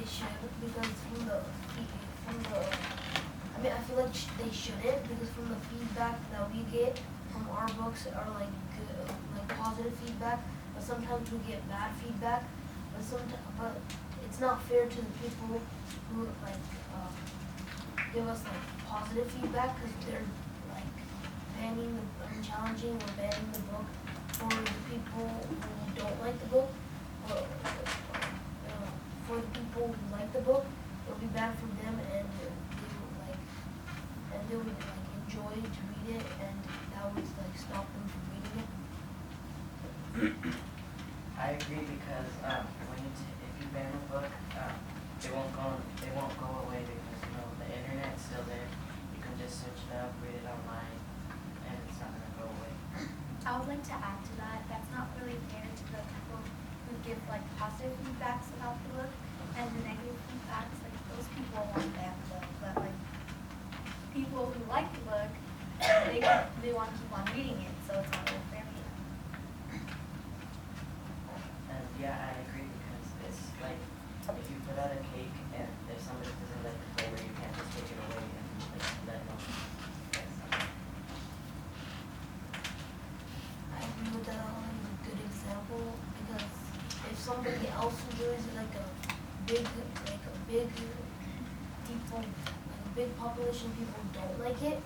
they should, because I mean, I feel like they shouldn't, because from the feedback that we get from our books are like good, like positive feedback, but sometimes we get bad feedback. But it's not fair to the people who like give us like positive feedback, because they're like challenging or banning the book for the people who don't like the book, or for the people who like the book. It'll be bad for them, and they would like enjoy to read it, and that would like stop them from reading it. I agree, because if you ban a book, it won't go away, because the internet's still there. You can just search it up, read it online, and it's not gonna go away. I would like to add to that. That's not really fair to the people who give like positive feedbacks about the book, and the negative feedbacks. Like those people want that book, but like people who like the book, they want to keep on reading it, so it's not really fair for them. And yeah, I agree, because it's like if you put out a cake and if somebody doesn't like the flavor, you can't just take it away and like let them. I agree with that. Is a good example, because if somebody else enjoys it, like a big people, like a big population of people don't like it,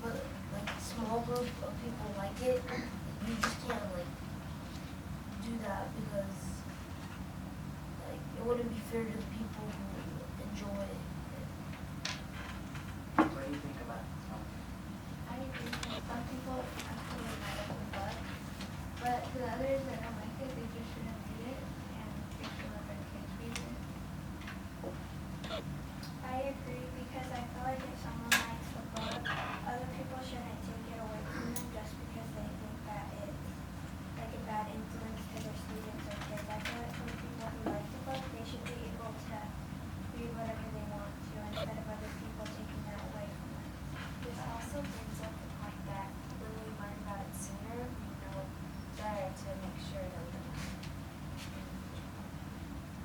but like a small group of people like it, you just can't like do that, because like it wouldn't be fair to the people who enjoy it. What do you think about this one? I agree. Some people absolutely might like the book, but to the others that don't like it, they just shouldn't read it, and they should let their kids read it. I agree, because I feel like if someone likes the book, other people shouldn't take it away from them just because they think that it's like a bad influence to their students or kids. I feel like some people who like the book, they should be able to read whatever they want to, instead of other people taking that away from them. This also brings up the point that when we learn about it sooner, we know better to make sure that we don't.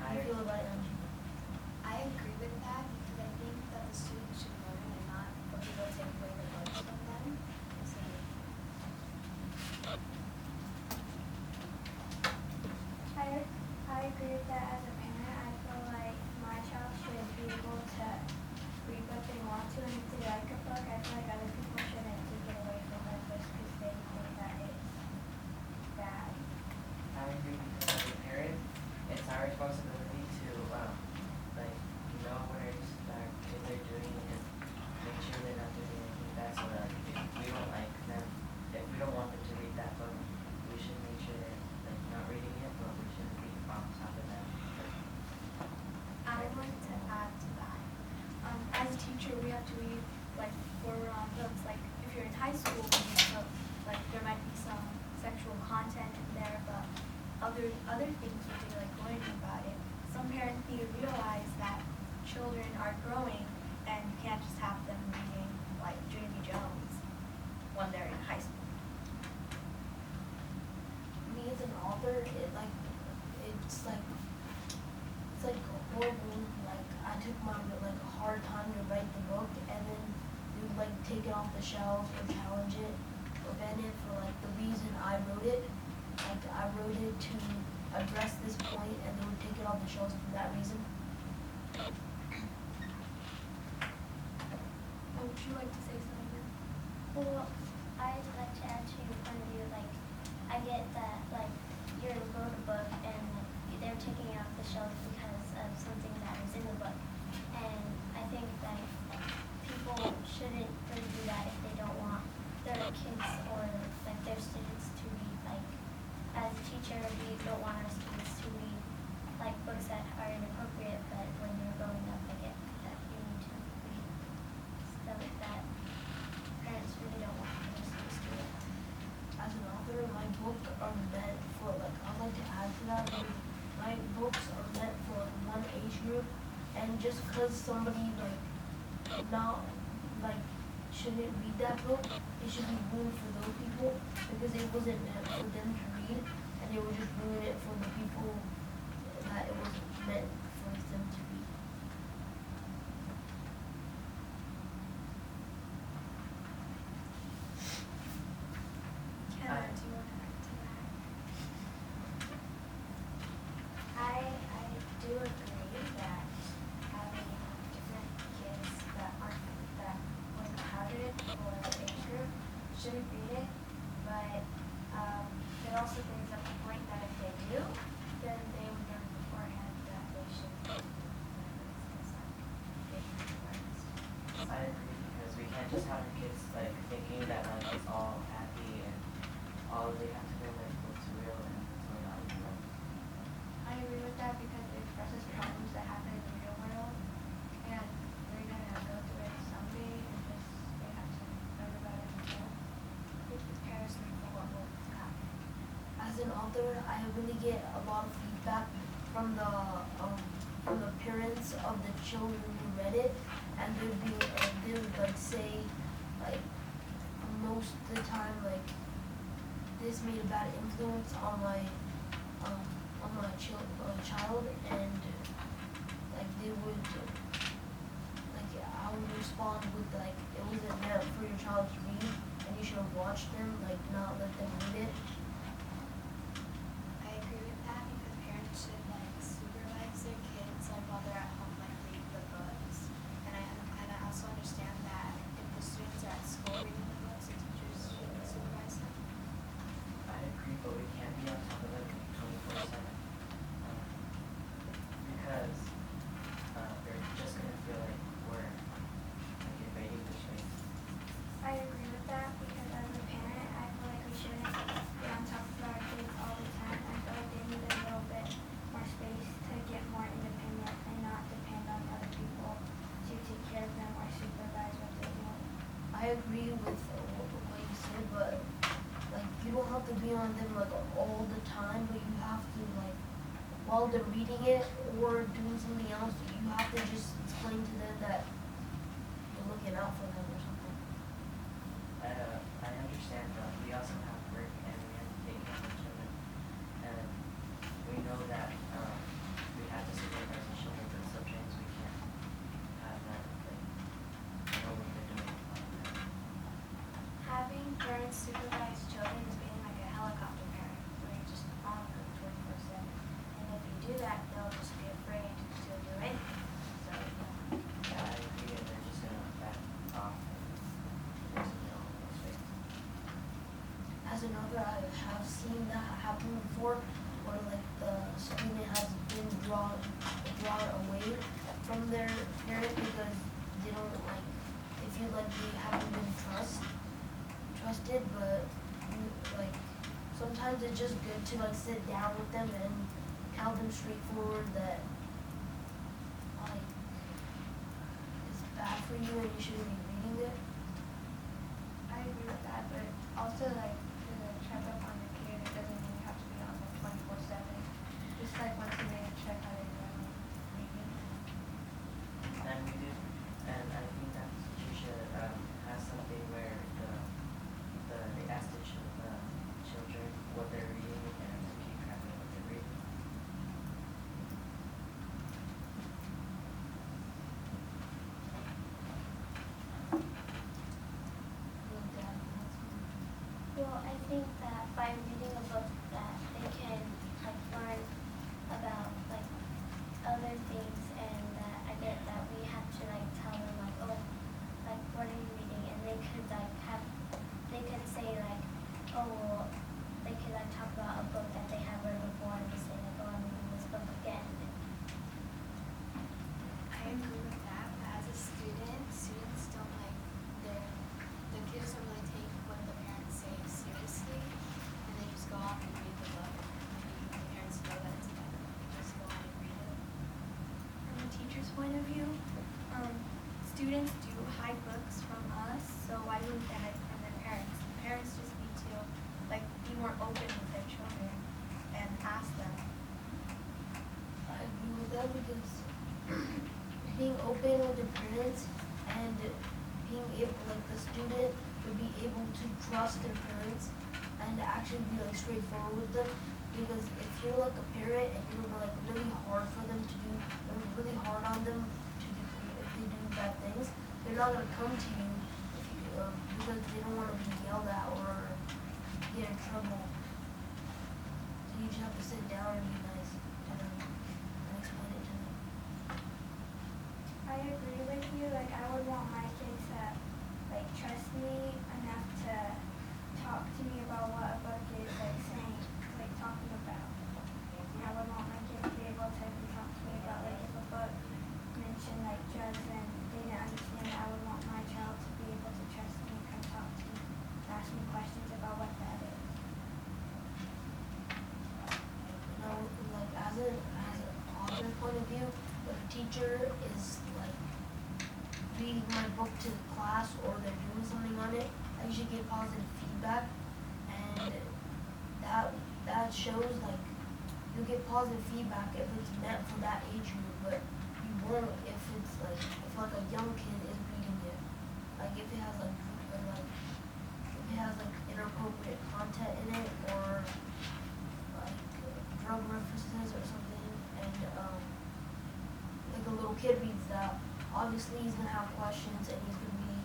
How do you feel about it? I agree with that, because I think that the students should learn and not for people to take away the books from them. So, I agree with that. As a parent, I feel like my child should be able to read what they want to, and if they like a book, I feel like other people shouldn't take it away from them just because they think that it's bad. I agree, because as a parent, it's our responsibility to like know what our kids are doing and make sure they're not doing anything bad, so that if we don't like them, if we don't want them to read that book, we should make sure they're like not reading it, but we shouldn't be on top of them. I would like to add to that. As a teacher, we have to read like foreground books. Like if you're in high school, like there might be some sexual content in there, but other things would be like learning about it. Some parents need to realize that children are growing, and you can't just have them reading like Jamie Jones when they're in high school. Me as an author, it's like horrible. Like I took like a hard time to write the book, and then they would like take it off the shelves or challenge it or ban it for like the reason I wrote it. Like I wrote it to address this point, and they would take it off the shelves for that reason. Would you like to say something? Well, I'd like to add to your point of view. Like, I get that, like, you wrote a book and they're taking it off the shelf because of something that was in the book. And I think that people shouldn't really do that if they don't want their kids or like their students to read. Like, as a teacher, we don't want our students to read like books that are inappropriate, but when you're growing up, I get that you need to read stuff that parents really don't want their students to read. As an author, my books are meant for like I'd like to add to that. My books are meant for one age group, and just because somebody like not like shouldn't read that book, it should be ruined for those people, because it wasn't meant for them to read, and they would just ruin it for the people that it was meant for them to read. author, I really get a lot of feedback from the parents of the children who read it, and they would like say like most of the time like this made a bad influence on my child, and like they would like I would respond with like it wasn't meant for your child to read, and you should have watched them, like not let them read it. I agree with that because parents should like supervise their kids like while they're at home, like reading the books. And I also understand that if the students are at school reading the books, the teachers should supervise them. I agree, but we can't be on top of them 24/7. Because they're just gonna feel like we're like invading the space. I agree with that because as a parent, I feel like we shouldn't be on top of our kids all the time. I feel like they need a little bit more space to get more independent and not depend on other people to take care of them or supervise what they do. I agree with what you said, but like you don't have to be on them like all the time, but you have to like while they're reading it or doing something else, you have to just explain to them that you're looking out for them or something. I understand, but we also have work and we have to take care of the children. And we know that we have to supervise the children, but sometimes we can't have that, like, know what they're doing all the time. Having parents supervise children is being like a helicopter parent, where you're just on them 24/7. And if you do that, they'll just be afraid to do anything. So, Yeah, I agree, and they're just gonna back off and there's no space. As another, I have seen that happen before, where like the student has been drawn away from their parent because they don't like, they feel like they haven't been trusted, but like sometimes it's just good to like sit down with them and tell them straightforward that like it's bad for you and you shouldn't be reading it. I agree with that, but also like to check up on your kid, it doesn't mean you have to be on them 24/7. Just like once a day, check how they're doing reading. And we did, and I think that the teacher should have something where they ask the children what they're reading and to keep track of what they're reading. Well, I think that by reading a book that they can like learn about like other things, and that I get that we have to like tell them like, oh, like what are you reading, and they could say like, oh, well, they could like talk about a book that they have read before and just say like, oh, I'm reading this book again. I agree with that, but as a student, students don't like the kids don't really take what the parents say seriously, and they just go off and read the book. Maybe the parents know that it's better, they just go on and read it. From a teacher's point of view, students do hide books from us, so why wouldn't they hide from their parents? The parents just need to like be more open with their children and ask them. I agree with that because being open with the parents and being able, like the student would be able to trust their parents and actually be like straightforward with them. Because if you're like a parent and you're like really hard for them to do, or really hard on them to do, if they do bad things, they're not gonna come to you if you, because they don't want to be yelled at or get in trouble. So you just have to sit down and be nice to them and explain it to them. I agree with you. Like I would want my kids to like trust me enough to talk to me about what a book is like saying, like talking about. And I would want my kids to be able to talk to me about like if a book mentioned like drugs and they didn't understand it, I would want my child to be able to trust me and come talk to me, ask me questions about what that is. You know, like as an author point of view, if a teacher is like reading my book to the class or they're doing something on it, I usually get positive feedback, and that that shows like you'll get positive feedback if it's meant for that age group, but you won't if it's like if like a young kid is reading it. Like if it has like inappropriate content in it or like drug references or something, and like a little kid reads that, obviously he's gonna have questions and he's gonna be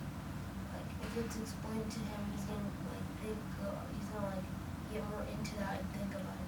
like, if it's explained to him, he's gonna like think, he's gonna like get more into that and think about it.